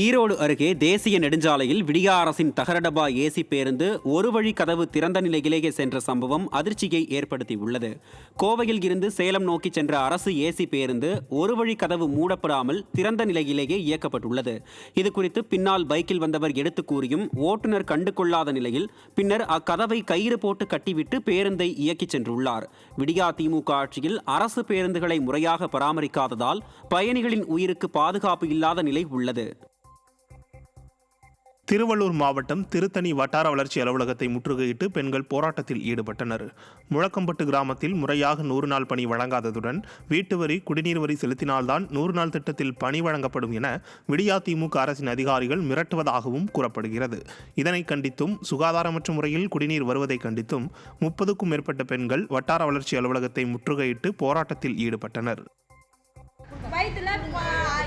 ஈரோடு அருகே தேசிய நெடுஞ்சாலையில் விடியா அரசின் தகரடபா ஏசி பேருந்து ஒரு வழி கதவு திறந்த நிலையிலேயே சென்ற சம்பவம் அதிர்ச்சியை ஏற்படுத்தியுள்ளது. கோவையில் இருந்து சேலம் நோக்கி சென்ற அரசு ஏசி பேருந்து ஒரு வழி கதவு மூடப்படாமல் திறந்த நிலையிலேயே இயக்கப்பட்டுள்ளது. இதுகுறித்து பின்னால் பைக்கில் வந்தவர் எடுத்து கூறியும் ஓட்டுநர் கண்டு கொள்ளாத நிலையில் பின்னர் அக்கதவை கயிறு போட்டு கட்டிவிட்டு பேருந்தை இயக்கிச் சென்றுள்ளார். விடியா திமுக ஆட்சியில் அரசு பேருந்துகளை முறையாக பராமரிக்காததால் பயணிகளின் உயிருக்கு பாதுகாப்பு இல்லாத நிலை உள்ளது. திருவள்ளூர் மாவட்டம் திருத்தணி வட்டார வளர்ச்சி அலுவலகத்தை முற்றுகையிட்டு பெண்கள் போராட்டத்தில் ஈடுபட்டனர். முழக்கம்பட்டு கிராமத்தில் முறையாக 100 நாள் பணி வழங்காததுடன் வீட்டு வரி குடிநீர் வரி செலுத்தினால்தான் 100 நாள் திட்டத்தில் பணி வழங்கப்படும் என விடியா திமுக அரசின் அதிகாரிகள் மிரட்டுவதாகவும் கூறப்படுகிறது. இதனை கண்டித்தும் சுகாதாரமற்ற முறையில் குடிநீர் வருவதை கண்டித்தும் 30க்கும் மேற்பட்ட பெண்கள் வட்டார வளர்ச்சி அலுவலகத்தை முற்றுகையிட்டு போராட்டத்தில் ஈடுபட்டனர். வயிற்றுல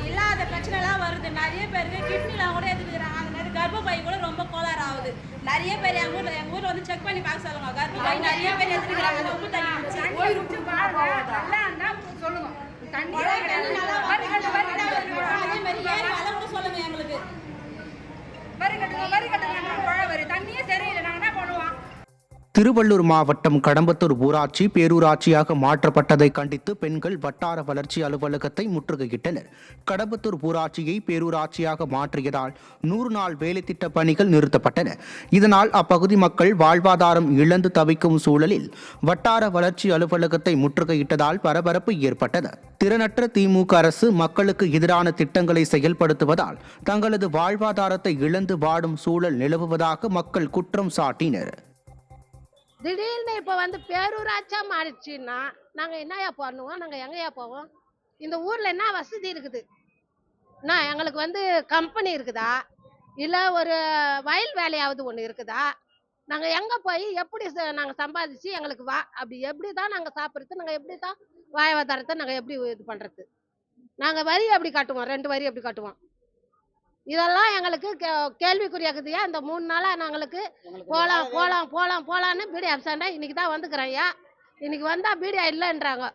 இல்லாத பிரச்சனைலாம் வருது. நிறைய பேருக்கு கிட்னிலாம் கூட எடுத்துக்கிறாங்க. கர்ப்பப்பை கூட ரொம்ப கோளாறு ஆகுது. நிறைய பேர் எங்கள் ஊரில் வந்து செக் பண்ணி பார்க்க சொல்லுங்க. கர்ப்பப்பை நிறைய பேர் எடுத்துக்கிறாங்க. உப்பு தண்ணி சொல்லுங்க. அதே மாதிரி ஏன் அதை கூட சொல்லுங்க. எங்களுக்கு வரி கட்டுங்க. தண்ணியே சரியில்லை. நாங்கள் என்ன பண்ணுவோம்? திருவள்ளூர் மாவட்டம் கடம்பத்தூர் ஊராட்சி பேரூராட்சியாக மாற்றப்பட்டதை கண்டித்து பெண்கள் வட்டார வளர்ச்சி அலுவலகத்தை முற்றுகையிட்டனர். கடம்பத்தூர் ஊராட்சியை பேரூராட்சியாக மாற்றியதால் 100 நாள் வேலை திட்ட பணிகள் நிறுத்தப்பட்டன. இதனால் அப்பகுதி மக்கள் வாழ்வாதாரம் இழந்து தவிக்கும் சூழலில் வட்டார வளர்ச்சி அலுவலகத்தை முற்றுகையிட்டதால் பரபரப்பு ஏற்பட்டது. திறனற்ற திமுக அரசு மக்களுக்கு எதிரான திட்டங்களை செயல்படுத்துவதால் தங்களது வாழ்வாதாரத்தை இழந்து வாடும் சூழல் நிலவுவதாக மக்கள் குற்றம் சாட்டினர். திடீர்னு இப்போ வந்து பேரூராட்சியா மாறிடுச்சுன்னா நாங்கள் என்னையா பண்ணுவோம்? நாங்கள் எங்கேயா போவோம்? இந்த ஊரில் என்ன வசதி இருக்குது? எங்களுக்கு வந்து கம்பெனி இருக்குதா, இல்லை ஒரு வயல் வேலையாவது ஒன்று இருக்குதா? நாங்கள் எங்கே போய் எப்படி நாங்கள் சம்பாதிச்சு எங்களுக்கு அப்படி எப்படி தான் நாங்கள் சாப்பிட்றது? நாங்கள் எப்படி தான் வாழ்வாதாரத்தை நாங்கள் எப்படி இது பண்ணுறது? நாங்கள் வரி எப்படி காட்டுவோம்? 2 வரி எப்படி காட்டுவோம்? இதெல்லாம் எங்களுக்கு கேள்விக்குறியாக்குதுயா. இந்த 3 நாளாக நாங்களுக்கு போகலான்னு பீடி அப்சாண்டா இன்னைக்கு தான் வந்துக்கிறேன்யா. இன்னைக்கு வந்தால் பீடியா இல்லைன்றாங்க.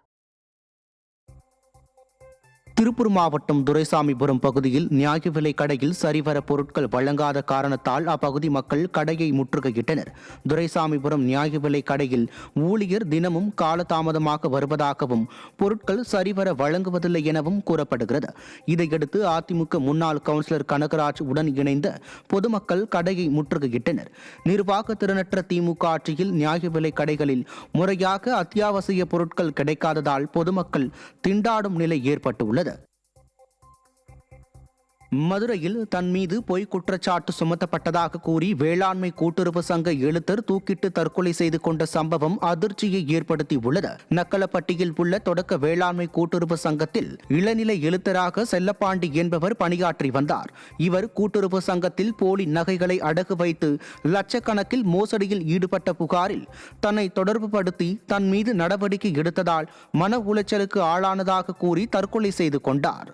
திருப்பூர் மாவட்டம் துரைசாமிபுரம் பகுதியில் நியாய விலை கடையில் சரிவர பொருட்கள் வழங்காத காரணத்தால் அப்பகுதி மக்கள் கடையை முற்றுகையிட்டனர். துரைசாமிபுரம் நியாய விலை கடையில் ஊழியர் தினமும் காலதாமதமாக வருவதாகவும் பொருட்கள் சரிவர வழங்குவதில்லை எனவும் கூறப்படுகிறது. இதையடுத்து அதிமுக முன்னாள் கவுன்சிலர் கனகராஜ் உடன் இணைந்த பொதுமக்கள் கடையை முற்றுகையிட்டனர். நிர்வாக திறனற்ற திமுக ஆட்சியில் நியாய விலை கடைகளில் முறையாக அத்தியாவசிய பொருட்கள் கிடைக்காததால் பொதுமக்கள் திண்டாடும் நிலை ஏற்பட்டுள்ளது. மதுரையில் தன் மீது பொய் குற்றச்சாட்டு சுமத்தப்பட்டதாக கூறி வேளாண்மை கூட்டுறவு சங்க எழுத்தர் தூக்கிட்டு தற்கொலை செய்து கொண்ட சம்பவம் அதிர்ச்சியை ஏற்படுத்தியுள்ளது. நக்கலப்பட்டியில் உள்ள தொடக்க வேளாண்மை கூட்டுறவு சங்கத்தில் இளநிலை எழுத்தராக செல்லப்பாண்டி என்பவர் பணியாற்றி வந்தார். இவர் கூட்டுறவு சங்கத்தில் போலி நகைகளை அடகு வைத்து லட்சக்கணக்கில் மோசடியில் ஈடுபட்ட புகாரில் தன்னை தொடர்புபடுத்தி தன் மீது நடவடிக்கை எடுத்ததால் மன உளைச்சலுக்கு ஆளானதாக கூறி தற்கொலை செய்து கொண்டார்.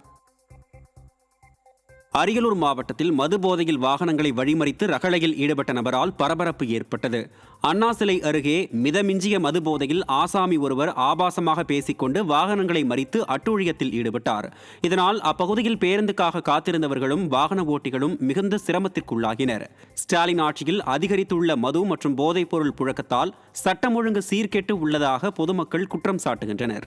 அரியலூர் மாவட்டத்தில் மது போதையில் வாகனங்களை வழிமறித்து ரகளையில் ஈடுபட்ட நபரால் பரபரப்பு ஏற்பட்டது. அண்ணா சிலை அருகே மிதமிஞ்சிய மது போதையில் ஆசாமி ஒருவர் ஆபாசமாக பேசிக்கொண்டு வாகனங்களை மறித்து அட்டூழியத்தில் ஈடுபட்டார். இதனால் அப்பகுதியில் பேருந்துக்காக காத்திருந்தவர்களும் வாகன ஓட்டிகளும் மிகுந்த சிரமத்திற்குள்ளாகினர். ஸ்டாலின் ஆட்சியில் அதிகரித்துள்ள மது மற்றும் போதைப்பொருள் புழக்கத்தால் சட்டம் ஒழுங்கு சீர்கெட்டு உள்ளதாக பொதுமக்கள் குற்றம் சாட்டுகின்றனர்.